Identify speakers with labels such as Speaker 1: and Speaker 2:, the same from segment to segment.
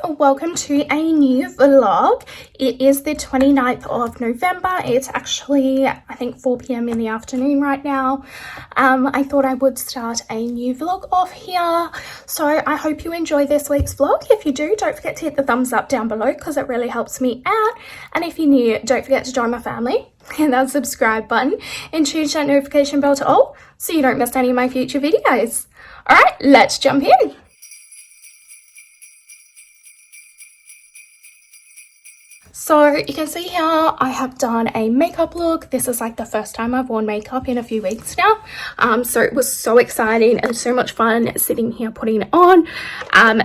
Speaker 1: welcome to a new vlog. It is the 29th of November. It's actually I think 4 p.m. in the afternoon right now. I thought I would start a new vlog off here, so I hope you enjoy this week's vlog. If you do, don't forget to hit the thumbs up down below because it really helps me out, and if you're new, don't forget to join my family, hit that subscribe button and choose that notification bell to all so you don't miss any of my future videos. All right, let's jump in. So you can see here I have done a makeup look. This is like the first time I've worn makeup in a few weeks now. So it was so exciting and so much fun sitting here putting it on.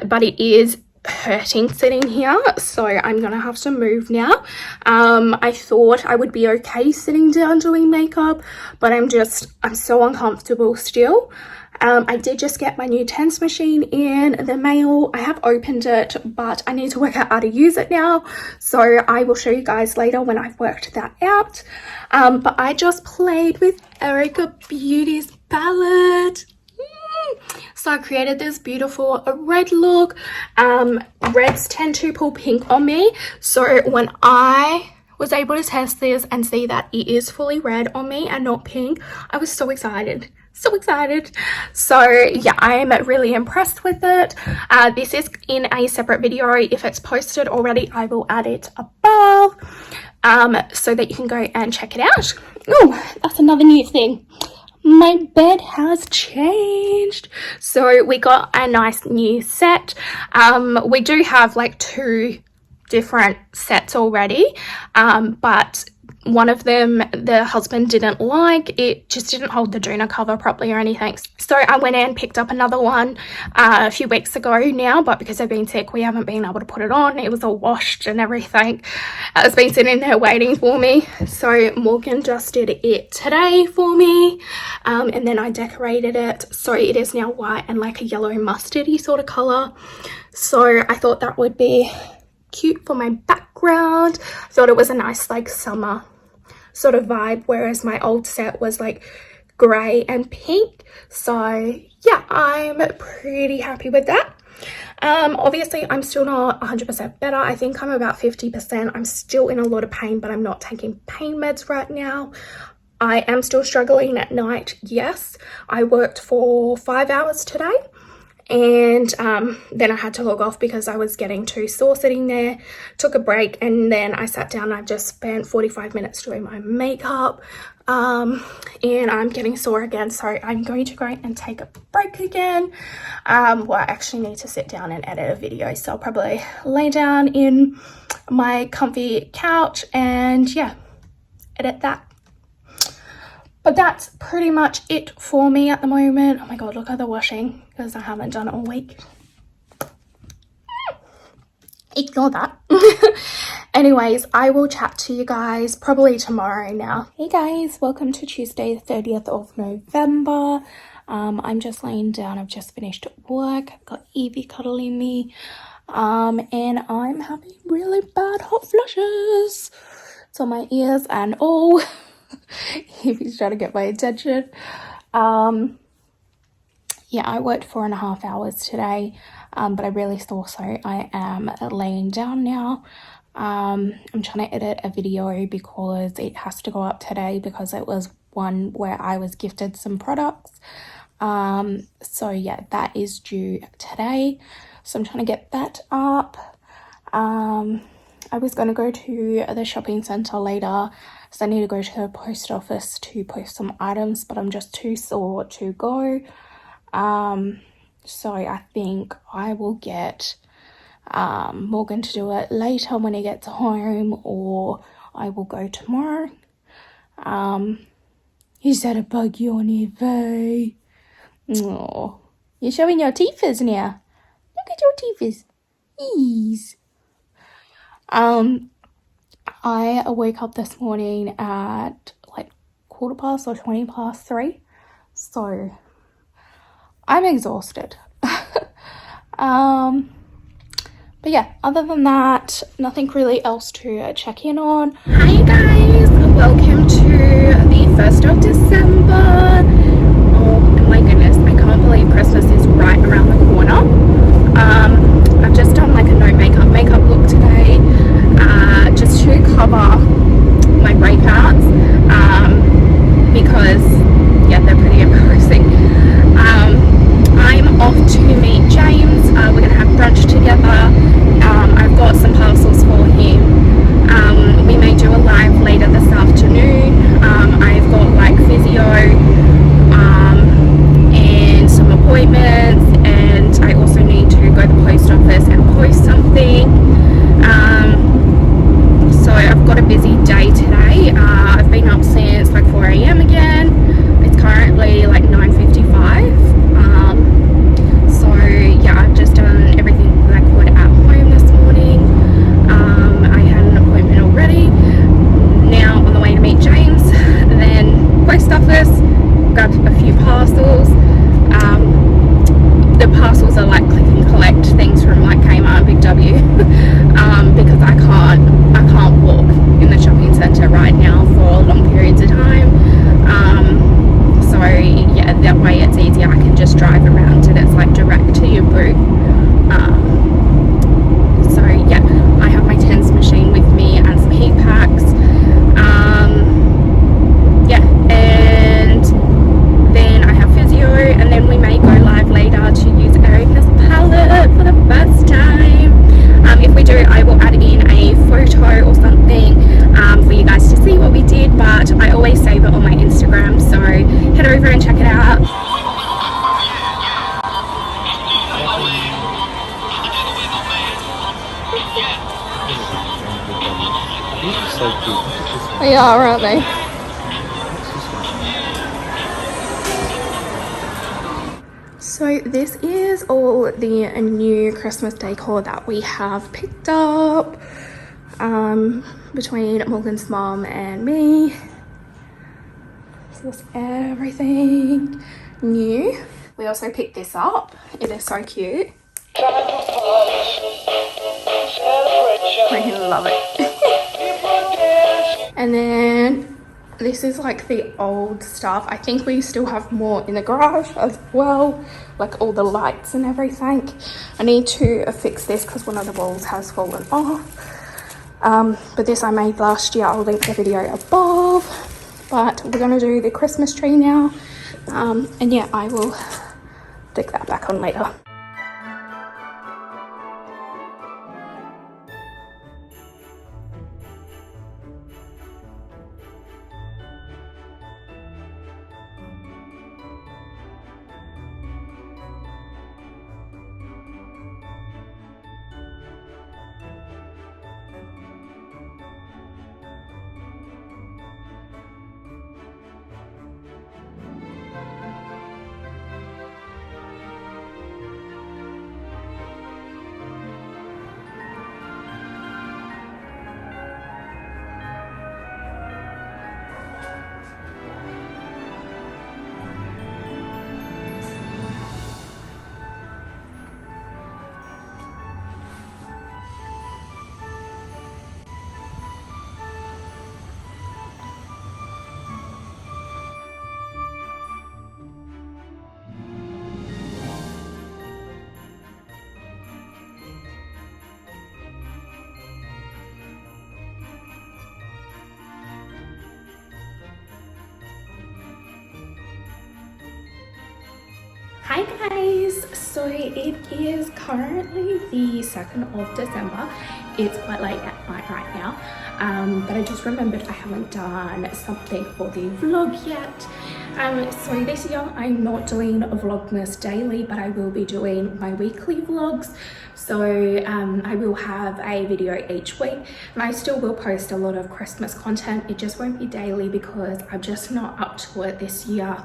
Speaker 1: But it is hurting sitting here, so I'm gonna have to move now. I thought I would be okay sitting down doing makeup, but I'm so uncomfortable still. I did just get my new TENS machine in the mail. I have opened it, but I need to work out how to use it now, so I will show you guys later when I've worked that out. But I just played with Erica Beauty's palette. So I created this beautiful red look. Reds tend to pull pink on me, so when I was able to test this and see that it is fully red on me and not pink, I was so excited. So yeah, I'm really impressed with it. This is in a separate video. If it's posted already, I will add it above so that you can go and check it out. Oh, that's another new thing. My bed has changed, so we got a nice new set. We do have like 2 different sets already, but one of them the husband didn't like. It just didn't hold the doona cover properly or anything, so I went and picked up another one a few weeks ago now, but because I've been sick we haven't been able to put it on. It was all washed and everything. It's been sitting there waiting for me, so Morgan just did it today for me, and then I decorated it so it is now white and like a yellow mustardy sort of color. So I thought that would be cute for my background. I thought it was a nice like summer sort of vibe, whereas my old set was like grey and pink. So yeah, I'm pretty happy with that. Obviously I'm still not 100% better. I think I'm about 50%. I'm still in a lot of pain, but I'm not taking pain meds right now. I am still struggling at night. Yes, I worked for 5 hours today, and then I had to log off because I was getting too sore sitting there. Took a break, and then I sat down and I just spent 45 minutes doing my makeup, and I'm getting sore again, so I'm going to go and take a break again. Well, I actually need to sit down and edit a video, so I'll probably lay down in my comfy couch and yeah, edit that. But that's pretty much it for me at the moment. Oh my god, look at the washing, because I haven't done it all week. Ignore that. Anyways, I will chat to you guys probably tomorrow now. Hey guys, welcome to Tuesday the 30th of November. I'm just laying down. I've just finished work. I've got Evie cuddling me. And I'm having really bad hot flushes. It's on my ears and all. Evie's trying to get my attention. Yeah, I worked 4.5 hours today, but I really sore, so I am laying down now. I'm trying to edit a video because it has to go up today because it was one where I was gifted some products. So yeah, that is due today, so I'm trying to get that up. I was going to go to the shopping centre later, so I need to go to the post office to post some items, but I'm just too sore to go. So I think I will get Morgan to do it later when he gets home, or I will go tomorrow. Is that a buggy on your face? Oh, you're showing your teeth now. Look at your teeth. Ease. I woke up this morning at like 3:15 or 3:20, so I'm exhausted. But yeah, other than that, nothing really else to check in on. Hi guys, welcome to the 1st of December. Oh my goodness, I can't believe Christmas is right around the corner. I've just done like a no makeup off this and post something. So I've got a busy day today. I've been up since like 4 a.m. again. It's currently like 9:55. So yeah, I've just done everything that I could at home this morning. I had an appointment already. Now on the way to meet James, then post office, grabbed a few parcels. The parcels are like click and collect things from like Kmart and Big W. Because I can't walk in the shopping centre right now for long periods of time. So yeah, that way it's easier. I can just drive around and it's like direct to your boot. So yeah, I have my TENS machine with me and some heat packs. Yeah, and then I have physio, and then we may go live later to use Erica's palette for the first time. If we do, I will add in a photo or something for you guys to see what we did, but I always save it on my Instagram, so head over and check it out.
Speaker 2: So cute.
Speaker 1: They are, aren't they? So this is all the new Christmas decor that we have picked up between Morgan's mom and me. So that's everything new. We also picked this up. It is so cute. I love it. And then this is like the old stuff. I think we still have more in the garage as well, like all the lights and everything. I need to fix this because one of the walls has fallen off. But this I made last year. I'll link the video above. But we're gonna do the Christmas tree now. And yeah, I will stick that back on later. Hi guys, so it is currently the 2nd of December. It's quite late at night right now, but I just remembered I haven't done something for the vlog yet. So this year I'm not doing Vlogmas daily, but I will be doing my weekly vlogs. So I will have a video each week, and I still will post a lot of Christmas content. It just won't be daily because I'm just not up to it this year.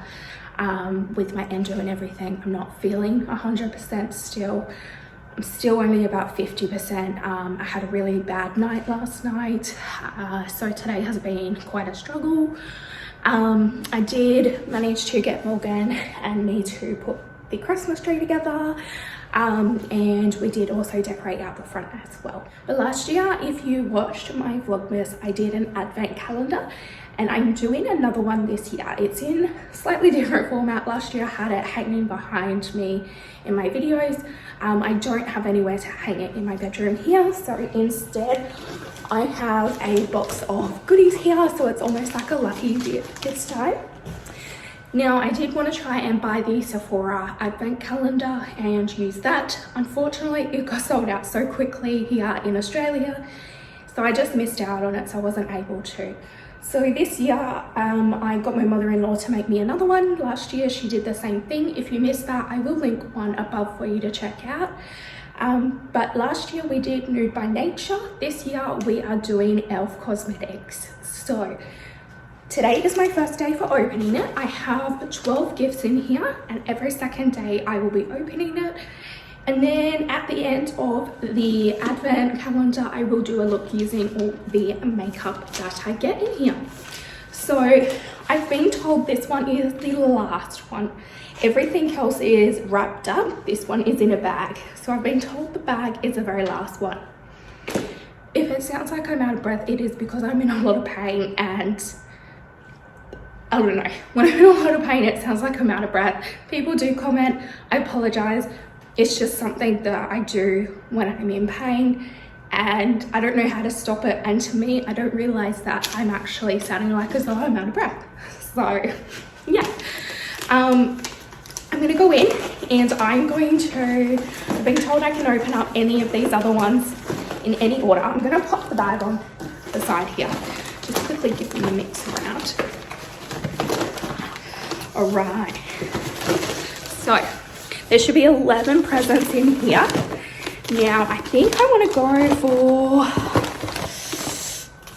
Speaker 1: With my endo and everything, I'm not feeling 100% still. I'm still only about 50%. I had a really bad night last night, so today has been quite a struggle. I did manage to get Morgan and me to put the Christmas tree together, and we did also decorate out the front as well. But last year, if you watched my Vlogmas, I did an advent calendar, and I'm doing another one this year. It's in slightly different format. Last year I had it hanging behind me in my videos. I don't have anywhere to hang it in my bedroom here, so instead I have a box of goodies here, so it's almost like a lucky dip this time. Now I did want to try and buy the Sephora advent calendar and use that. Unfortunately it got sold out so quickly here in Australia, so I just missed out on it, so I wasn't able to. So this year I got my mother-in-law to make me another one. Last year she did the same thing. If you missed that, I will link one above for you to check out. But last year we did Nude by Nature. This year we are doing Elf Cosmetics. So today is my first day for opening it. I have 12 gifts in here, and every second day I will be opening it. And then at the end of the advent calendar, I will do a look using all the makeup that I get in here. So I've been told this one is the last one. Everything else is wrapped up. This one is in a bag. So I've been told the bag is the very last one. If it sounds like I'm out of breath, it is because I'm in a lot of pain, and I don't know. When I'm in a lot of pain, it sounds like I'm out of breath. People do comment. I apologize. It's just something that I do when I'm in pain, and I don't know how to stop it. And to me, I don't realize that I'm actually sounding like as though I'm out of breath. So yeah, I'm gonna go in and I'm going to, I've been told I can open up any of these other ones in any order. I'm gonna pop the bag on the side here. Just quickly give them a mix around. All right, so there should be 11 presents in here. Now, I think I want to go for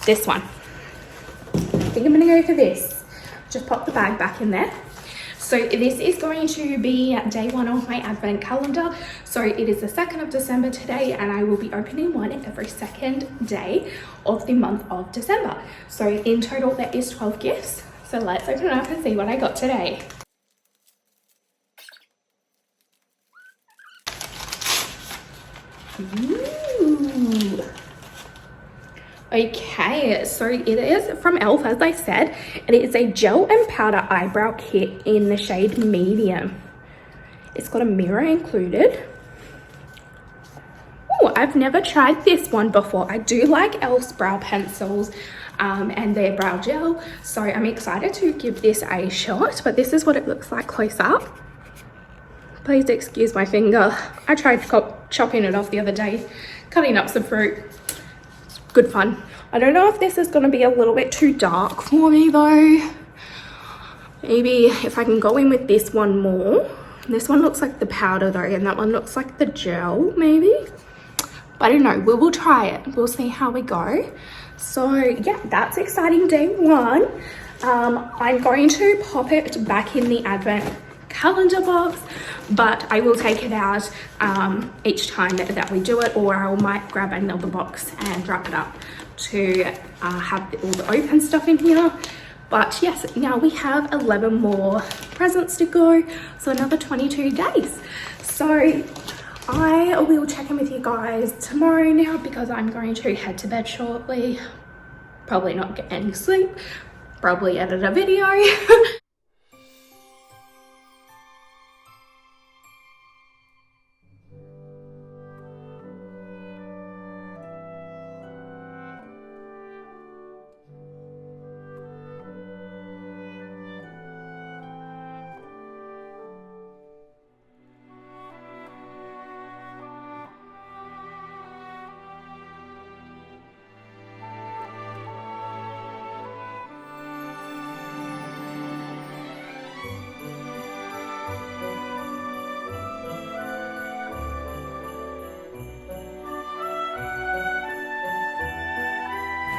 Speaker 1: this one. I think I'm going to go for this. Just pop the bag back in there. So this is going to be day one of my advent calendar. So it is the 2nd of December today, and I will be opening one every second day of the month of December. So in total, there is 12 gifts. So let's open it up and see what I got today. Ooh. Okay, so it is from Elf, as I said. It is a gel and powder eyebrow kit in the shade medium. It's got a mirror included. Oh, I've never tried this one before. I do like Elf's brow pencils and their brow gel, so I'm excited to give this a shot. But this is what it looks like close up. Please excuse my finger. I tried chopping it off the other day, cutting up some fruit. It's good fun. I don't know if this is going to be a little bit too dark for me though. Maybe if I can go in with this one more. This one looks like the powder though, and that one looks like the gel maybe. But I don't know. We will try it. We'll see how we go. So yeah, that's exciting day one. I'm going to pop it back in the advent calendar box, but I will take it out each time that we do it, or I might grab another box and wrap it up to have all the open stuff in here. But yes, now we have 11 more presents to go, so another 22 days. So I will check in with you guys tomorrow now, because I'm going to head to bed shortly. Probably not get any sleep, probably edit a video.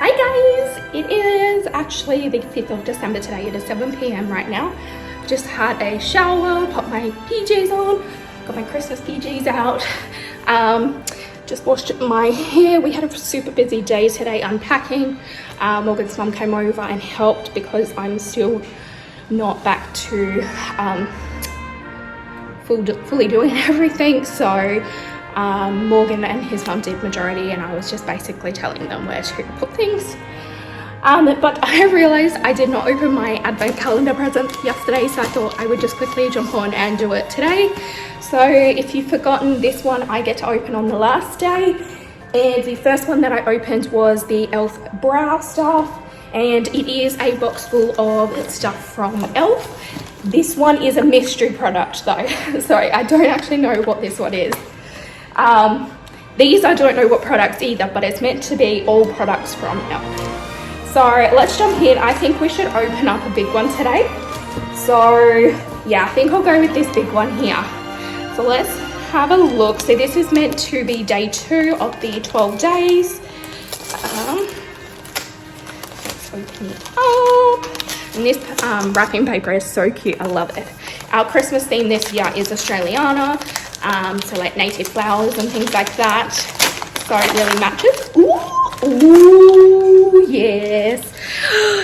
Speaker 1: Hi guys, it is actually the 5th of December today. It is 7 p.m. right now. Just had a shower, popped my PJs on, got my Christmas PJs out. Just washed my hair. We had a super busy day today unpacking. Morgan's mum came over and helped because I'm still not back to fully doing everything. So Morgan and his mum did majority, and I was just basically telling them where to put things. But I realized I did not open my advent calendar present yesterday, so I thought I would just quickly jump on and do it today. So if you've forgotten, this one I get to open on the last day, and the first one that I opened was the Elf brow stuff, and it is a box full of stuff from Elf. This one is a mystery product though, so I don't actually know what this one is. These I don't know what products either, but it's meant to be all products from Elf. So let's jump in. I think we should open up a big one today. So yeah, I think I'll go with this big one here. So let's have a look. So this is meant to be day 2 of the 12 days. Let's open it up. And this wrapping paper is so cute. I love it. Our Christmas theme this year is Australiana. So like native flowers and things like that. So it really matches. Ooh, yes.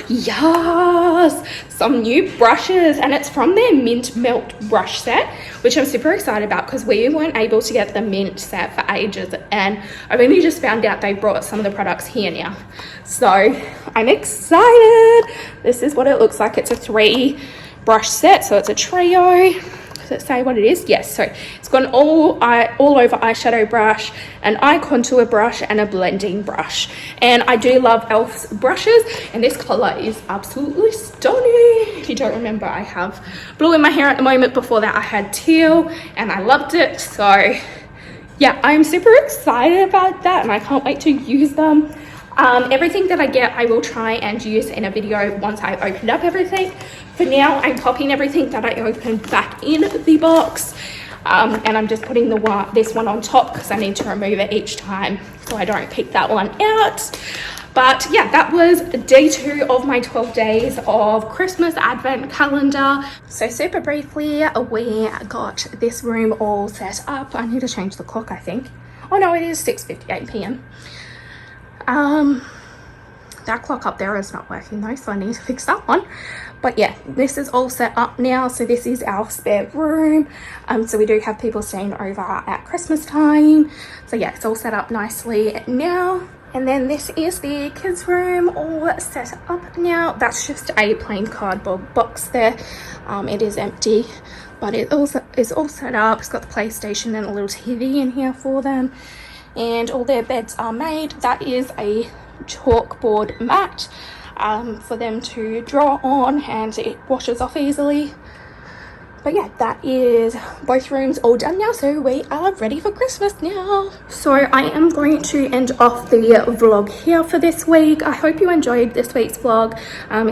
Speaker 1: Yes. Some new brushes, and it's from their mint melt brush set, which I'm super excited about because we weren't able to get the mint set for ages, and I've only just found out they brought some of the products here now. So I'm excited. This is what it looks like. It's a 3 brush set, so it's a trio. Does it say what it is? Yes. So it's got an all over eyeshadow brush, an eye contour brush, and a blending brush. And I do love Elf's brushes, and this color is absolutely stunning. If you don't remember, I have blue in my hair at the moment. Before that I had teal, and I loved it. So yeah, I'm super excited about that, and I can't wait to use them. Everything that I get, I will try and use in a video once I opened up everything. For now, I'm popping everything that I opened back in the box, and I'm just putting this one on top because I need to remove it each time so I don't pick that one out. But yeah, that was day 2 of my 12 days of Christmas advent calendar. So super briefly, we got this room all set up. I need to change the clock, I think. Oh no, it is 6:58 p.m. That clock up there is not working though, so I need to fix that one. But yeah, this is all set up now. So this is our spare room. So we do have people staying over at Christmas time. So yeah, it's all set up nicely now. And then this is the kids' room all set up now. That's just a plain cardboard box there. It is empty, but it also is all set up. It's got the PlayStation and a little TV in here for them. And all their beds are made. That is a chalkboard mat for them to draw on, and it washes off easily. But yeah, that is both rooms all done now, so we are ready for Christmas now. So I am going to end off the vlog here for this week. I hope you enjoyed this week's vlog.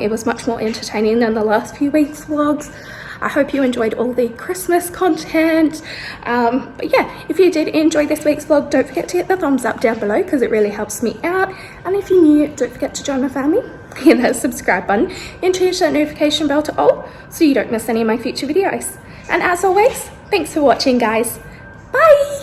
Speaker 1: It was much more entertaining than the last few weeks' vlogs. I hope you enjoyed all the Christmas content. But yeah, if you did enjoy this week's vlog, don't forget to hit the thumbs up down below because it really helps me out. And if you're new, don't forget to join my family. Hit that subscribe button and change that notification bell to all so you don't miss any of my future videos. And as always, thanks for watching, guys. Bye!